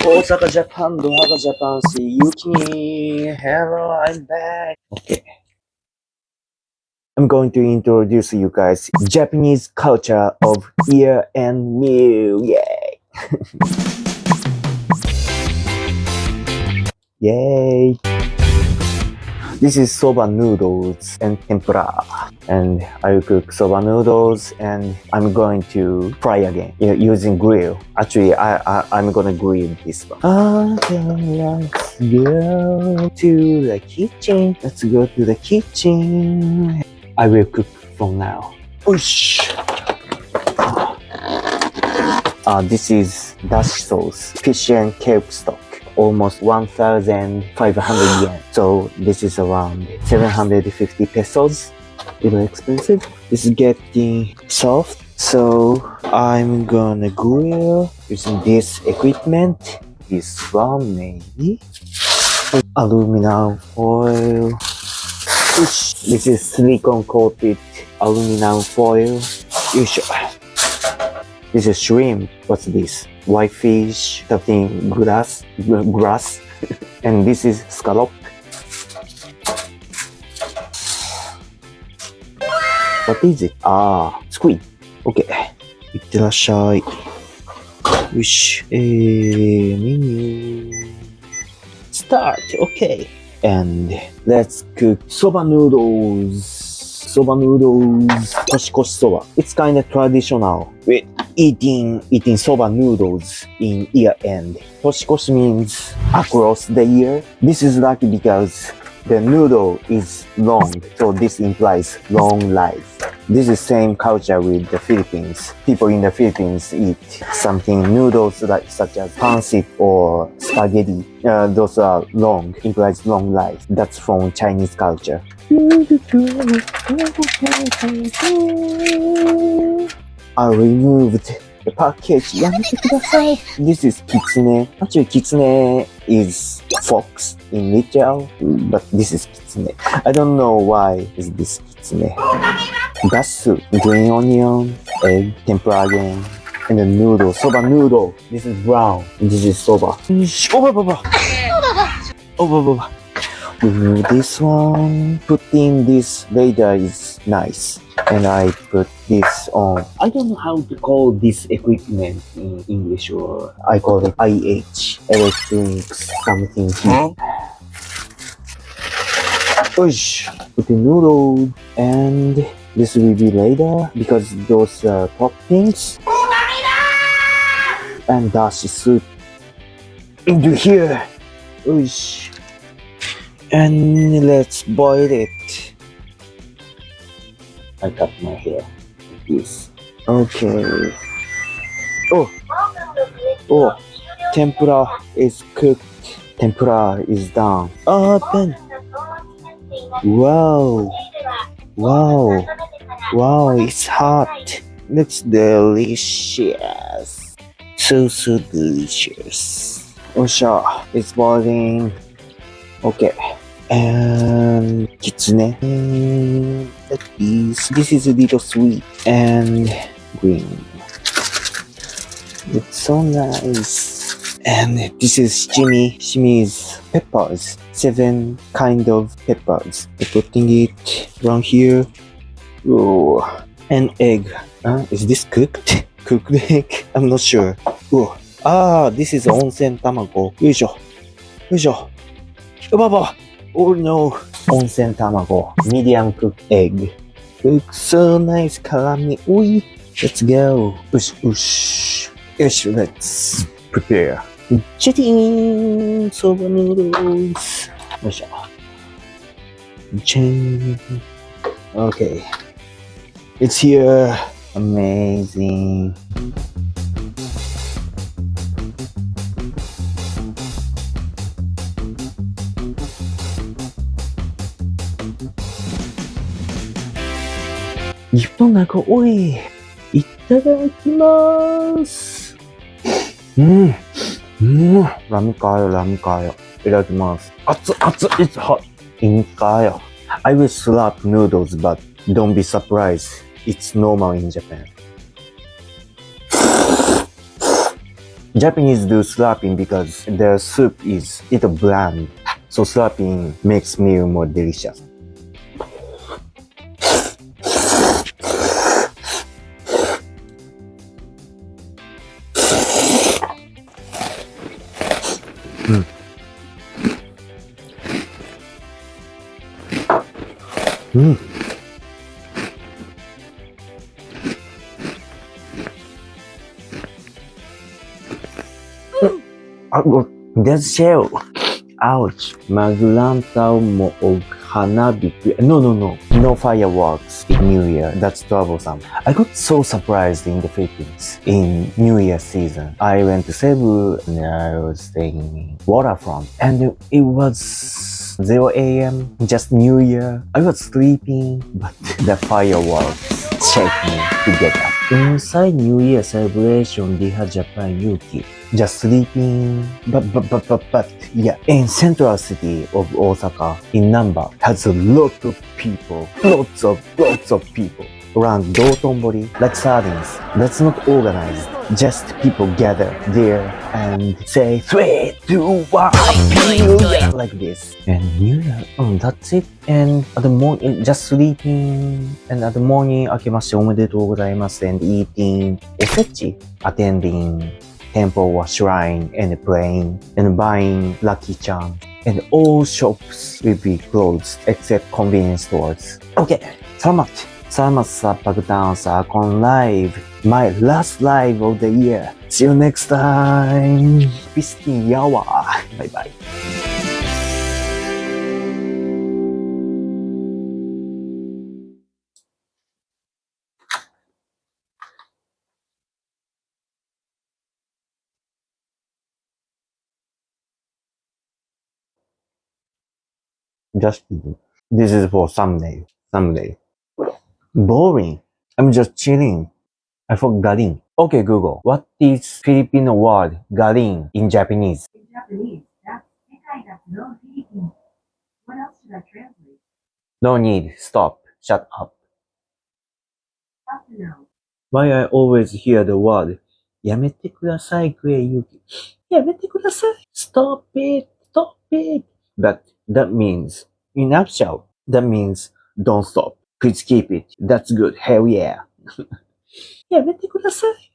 Osaka, Japan, Doha, Japan, see Yuki. Hello, I'm back. Okay. I'm going to introduce you guys Japanese culture of year and meal. Yay! Yay! This is soba noodles and tempura. And I will cook soba noodles and I'm going to fry again using grill. Actually, I'm gonna grill this one. Okay, let's go to the kitchen. Let's go to the kitchen. I will cook from now. Whoosh! This is dashi sauce, fish and kelp stock. Almost 1,500 yen. So this is around 750 pesos. A little expensive. This is getting soft. So I'm gonna grill using this equipment. This one maybe. Aluminum foil. This is silicone coated aluminum foil. This is shrimp. What's this? White fish, something grass. And this is scallop. What is it? Squid. Okay. いってらっしゃい。よし。menu. Start. Okay. And let's cook soba noodles. Soba noodles. Toshikoshi soba. It's kind of traditional. With eating soba noodles in year end. Toshikoshi means across the year. This is lucky because the noodle is long, so this implies long life. This is same culture with the Philippines. People in the Philippines eat something noodles like such as pancit or spaghetti. Those are long, implies long life. That's from Chinese culture. I removed the package. This is kitsune. Actually, kitsune is fox in literal, but this is kitsune. I don't know why is this kitsune. Dasu, green onion, egg, tempura again, and the noodle, soba noodle. This is brown. This is soba. Remove this one. Putting this later is nice. And I put this on. I don't know how to call this equipment in English, or I call it IH, electronics something here. Push. Put the noodle, and this will be later because those toppings. And dashi soup into here. Push. And let's boil it. I cut my hair like this. Okay. Oh, tempura is cooked. Tempura is done. Open. Wow, it's hot. Looks delicious. So delicious. Osha, it's boiling. Okay. And kitsune. Like this. This is a little sweet and green. It's so nice. And this is shimi. Shimi is peppers. 7 kind of peppers. I'm putting it around here. Oh, an egg. Is this cooked? Cooked egg? I'm not sure. Oh. This is onsen tamago. Yoisho. Oh no. Onsen tamago. Medium cooked egg. Looks so nice. Karami. Oi. Let's go. Ush. Yosh, let's prepare. Chitting soba noodles. Okay. It's here. Amazing. Ipon ako, oi! Itadakimasu! Rami kayo. Itadakimasu. Atsu, it's hot. Inkayo. I will slap noodles, but don't be surprised. It's normal in Japan. Japanese do slurping because their soup is little bland. So slurping makes meal more delicious. Mm. Mm. There's shell. Ouch. Maglanta mo og hanabiku. No fireworks in New Year. That's troublesome. I got so surprised in the Philippines in New Year season. I went to Cebu and I was staying in waterfront and it was 0 a.m. just New Year. I was sleeping, but the fireworks shake me to get up. Inside New Year celebration, they had Japan Yuki. Just sleeping, but yeah. In central city of Osaka, in Namba, has a lot of people, lots of people around Dotonbori like sardines. That's not organized. Just people gather there and say 3, 2, 1, New Year like this. And New Year, that's it. And at the morning, just sleeping. And at the morning, 明けましておめでとうございます and eating osechi, attending temple or shrine and praying and buying Lucky Charm. And all shops will be closed except convenience stores. Okay, salamat. Salamat sa pagdaang sa akong live. My last live of the year. See you next time. Pisti yawa. Bye-bye. Just kidding. This is for someday. Boring. I'm just chilling. I forgot galing. Okay, Google. What is Filipino word galing in Japanese? In Japanese, that's Sekai that's no Philippines. What else should I translate? No need. Stop. Shut up. Tough to know. Why I always hear the word やめてください、クエユキ。やめてください。Stop it. Stop it. But that means, in nutshell, that means don't stop. Please keep it. That's good. Hell yeah. やめてください。